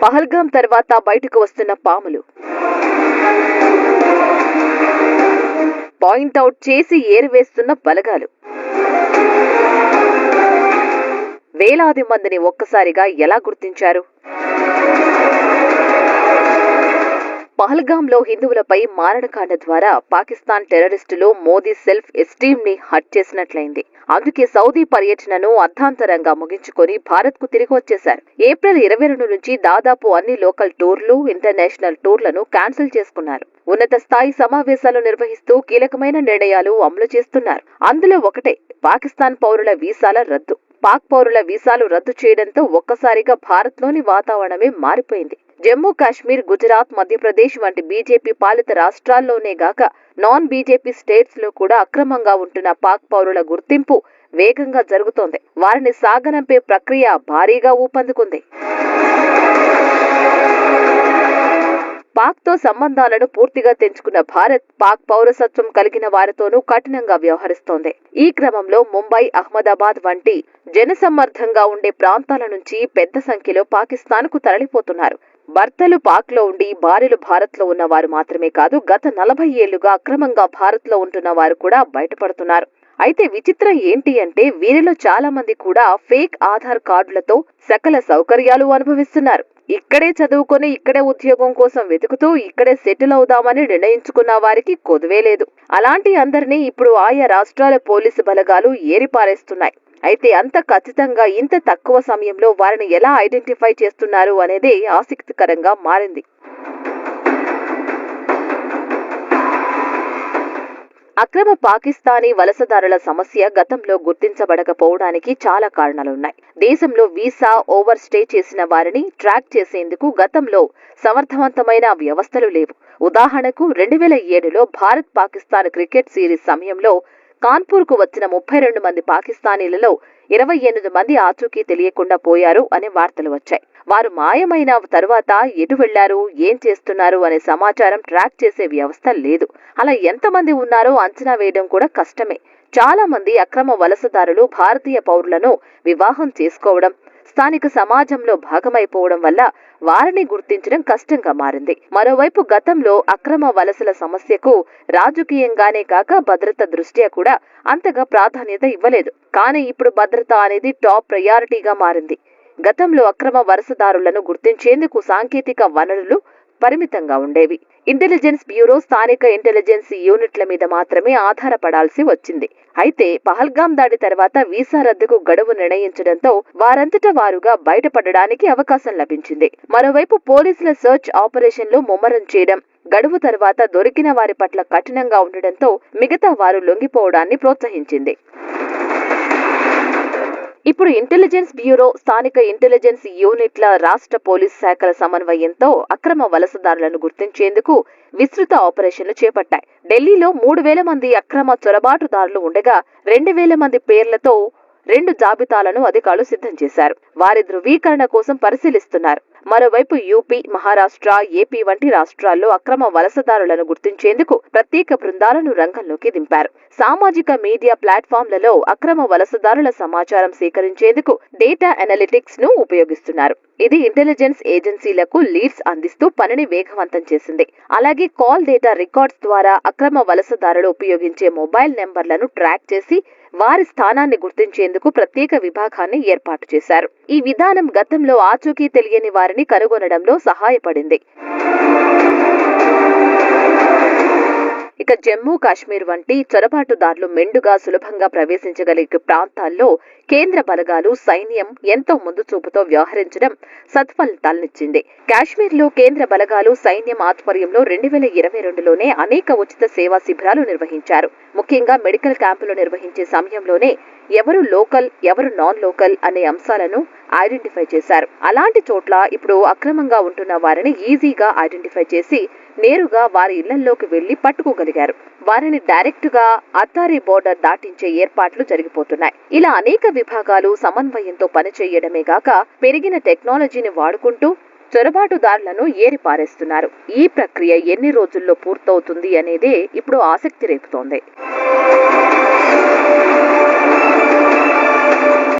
పహల్గాం తర్వాత బయటకు వస్తున్న పాములు పాయింట్అవుట్ చేసి ఏరివేస్తున్న బలగాలు వేలాది మందిని ఒక్కసారిగా ఎలా గుర్తించారు? పహల్గాంలో హిందువులపై మారణకాండ ద్వారా పాకిస్తాన్ టెర్రరిస్టులు మోదీ సెల్ఫ్ ఎస్టీమ్ ని హట్ చేసినట్లయింది. అందుకే సౌదీ పర్యటనను అర్థాంతరంగా ముగించుకొని భారత్ కు తిరిగి వచ్చేశారు. ఏప్రిల్ 22 నుంచి దాదాపు అన్ని లోకల్ టూర్లు, ఇంటర్నేషనల్ టూర్లను క్యాన్సిల్ చేసుకున్నారు. ఉన్నత స్థాయి సమావేశాలు నిర్వహిస్తూ కీలకమైన నిర్ణయాలు అమలు చేస్తున్నారు. అందులో ఒకటే పాకిస్తాన్ పౌరుల వీసాల రద్దు. పాక్ పౌరుల వీసాలు రద్దు చేయడంతో ఒక్కసారిగా భారత్లోని వాతావరణమే మారిపోయింది. జమ్మూ కాశ్మీర్, గుజరాత్, మధ్యప్రదేశ్ వంటి బీజేపీ పాలిత రాష్ట్రాల్లోనే గాక నాన్ బీజేపీ స్టేట్స్ లో కూడా అక్రమంగా ఉంటున్న పాక్ పౌరుల గుర్తింపు వేగంగా జరుగుతోంది. వారిని సాగనంపే ప్రక్రియ భారీగా ఊపందుకుంది. పాక్ తో సంబంధాలను పూర్తిగా తెంచుకున్న భారత్ పాక్ పౌరసత్వం కలిగిన వారితోనూ కఠినంగా వ్యవహరిస్తోంది. ఈ క్రమంలో ముంబై, అహ్మదాబాద్ వంటి జనసమ్మర్దంగా ఉండే ప్రాంతాల నుంచి పెద్ద సంఖ్యలో పాకిస్తాన్ కు తరలిపోతున్నారు. భర్తలు పాక్ లో ఉండి భార్యలు భారత్ లో ఉన్న వారు మాత్రమే కాదు, గత 40 ఏళ్లుగా అక్రమంగా భారత్ లో ఉంటున్న వారు కూడా బయటపడుతున్నారు. అయితే విచిత్రం ఏంటి అంటే వీరిలో చాలా మంది కూడా ఫేక్ ఆధార్ కార్డులతో సకల సౌకర్యాలు అనుభవిస్తున్నారు. ఇక్కడే చదువుకొని ఇక్కడే ఉద్యోగం కోసం వెతుకుతూ ఇక్కడే సెటిల్ అవుదామని నిర్ణయించుకున్న వారికి కొదువే లేదు. అలాంటి అందరినీ ఇప్పుడు ఆయా రాష్ట్రాల పోలీసు బలగాలు ఏరిపారేస్తున్నాయి. అయితే అంత ఖచ్చితంగా ఇంత తక్కువ సమయంలో వారిని ఎలా ఐడెంటిఫై చేస్తున్నారు అనేదే ఆసక్తికరంగా మారింది. అక్రమ పాకిస్తానీ వలసదారుల సమస్య గతంలో గుర్తించబడకపోవడానికి చాలా కారణాలున్నాయి. దేశంలో వీసా ఓవర్ స్టే చేసిన వారిని ట్రాక్ చేసేందుకు గతంలో సమర్థవంతమైన వ్యవస్థలు లేవు. ఉదాహరణకు 2007లో భారత్ పాకిస్తాన్ క్రికెట్ సిరీస్ సమయంలో కాన్పూర్ కు వచ్చిన 32 మంది పాకిస్తానీలలో 28 మంది ఆచూకీ తెలియకుండా పోయారు అనే వార్తలు వచ్చాయి. వారు మాయమైన తరువాత ఎటు వెళ్లారు, ఏం చేస్తున్నారు అనే సమాచారం ట్రాక్ చేసే వ్యవస్థ లేదు. అలా ఎంతమంది ఉన్నారో అంచనా వేయడం కూడా కష్టమే. చాలా మంది అక్రమ వలసదారులు భారతీయ పౌరులను వివాహం చేసుకోవడం, స్థానిక సమాజంలో భాగమైపోవడం వల్ల వారిని గుర్తించడం కష్టంగా మారింది. మరోవైపు గతంలో అక్రమ వలసల సమస్యకు రాజకీయంగానే కాక భద్రత దృష్ట్యా కూడా అంతగా ప్రాధాన్యత ఇవ్వలేదు. కానీ ఇప్పుడు భద్రత అనేది టాప్ ప్రయారిటీగా మారింది. గతంలో అక్రమ వలసదారులను గుర్తించేందుకు సాంకేతిక వనరులు పరిమితంగా ఉండేవి. ఇంటెలిజెన్స్ బ్యూరో, స్థానిక ఇంటెలిజెన్స్ యూనిట్ల మీద మాత్రమే ఆధారపడాల్సి వచ్చింది. అయితే పహల్గాం దాడి తర్వాత వీసా రద్దుకు గడువు నిర్ణయించడంతో వారంతటా వారుగా బయటపడడానికి అవకాశం లభించింది. మరోవైపు పోలీసుల సర్చ్ ఆపరేషన్లు ముమ్మరం చేయడం, గడువు తర్వాత దొరికిన వారి పట్ల కఠినంగా ఉండడంతో మిగతా వారు లొంగిపోవడాన్ని ప్రోత్సహించింది. ఇప్పుడు ఇంటెలిజెన్స్ బ్యూరో, స్థానిక ఇంటెలిజెన్స్ యూనిట్ల, రాష్ట్ర పోలీస్ శాఖల సమన్వయంతో అక్రమ వలసదారులను గుర్తించేందుకు విస్తృత ఆపరేషన్లు చేపట్టాయి. ఢిల్లీలో 3000 మంది అక్రమ చొరబాటుదారులు ఉండగా 2000 మంది పేర్లతో 2 జాబితాలను అధికారులు సిద్ధం చేశారు. వారి ధృవీకరణ కోసం పరిశీలిస్తున్నారు. మరోవైపు యూపీ, మహారాష్ట్ర, ఏపీ వంటి రాష్ట్రాల్లో అక్రమ వలసదారులను గుర్తించేందుకు ప్రత్యేక బృందాలను రంగంలోకి దింపారు. సామాజిక మీడియా ప్లాట్ఫామ్లలో అక్రమ వలసదారుల సమాచారం సేకరించేందుకు డేటా అనలిటిక్స్ ను ఉపయోగిస్తున్నారు. ఇది ఇంటెలిజెన్స్ ఏజెన్సీలకు లీడ్స్ అందిస్తూ పనిని వేగవంతం చేసింది. అలాగే కాల్ డేటా రికార్డ్స్ ద్వారా అక్రమ వలసదారులు ఉపయోగించే మొబైల్ నెంబర్లను ట్రాక్ చేసి వారి స్థానాన్ని గుర్తించేందుకు ప్రత్యేక విభాగాన్ని ఏర్పాటు చేశారు. ఈ విధానం గతంలో ఆచూకీ తెలియని వారిని కనుగొనడంలో సహాయపడింది. ఇక జమ్మూ కాశ్మీర్ వంటి చొరబాటుదారులు మెండుగా సులభంగా ప్రవేశించగలిగే ప్రాంతాల్లో కేంద్ర బలగాలు, సైన్యం ఎంతో ముందు చూపుతో వ్యవహరించడం సత్ఫలితాలనిచ్చింది. కాశ్మీర్లో కేంద్ర బలగాలు, సైన్యం ఆధ్వర్యంలో 2022లోనే అనేక ఉచిత సేవా శిబిరాలు నిర్వహించారు. ముఖ్యంగా మెడికల్ క్యాంపులు నిర్వహించే సమయంలోనే ఎవరు లోకల్, ఎవరు నాన్ లోకల్ అనే అంశాలను ఐడెంటిఫై చేశారు. అలాంటి చోట్ల ఇప్పుడు అక్రమంగా ఉంటున్న వారిని ఈజీగా ఐడెంటిఫై చేసి నేరుగా వారి ఇళ్లలోకి వెళ్లి పట్టుకోగలిగారు. వారిని డైరెక్ట్ గా అత్తారి బోర్డర్ దాటించే ఏర్పాట్లు జరిగిపోతున్నాయి. ఇలా అనేక విభాగాలు సమన్వయంతో పనిచేయడమే గాక పెరిగిన టెక్నాలజీని వాడుకుంటూ చొరబాటుదారులను ఏరిపారేస్తున్నారు. ఈ ప్రక్రియ ఎన్ని రోజుల్లో పూర్తవుతుంది అనేదే ఇప్పుడు ఆసక్తి రేపుతోంది.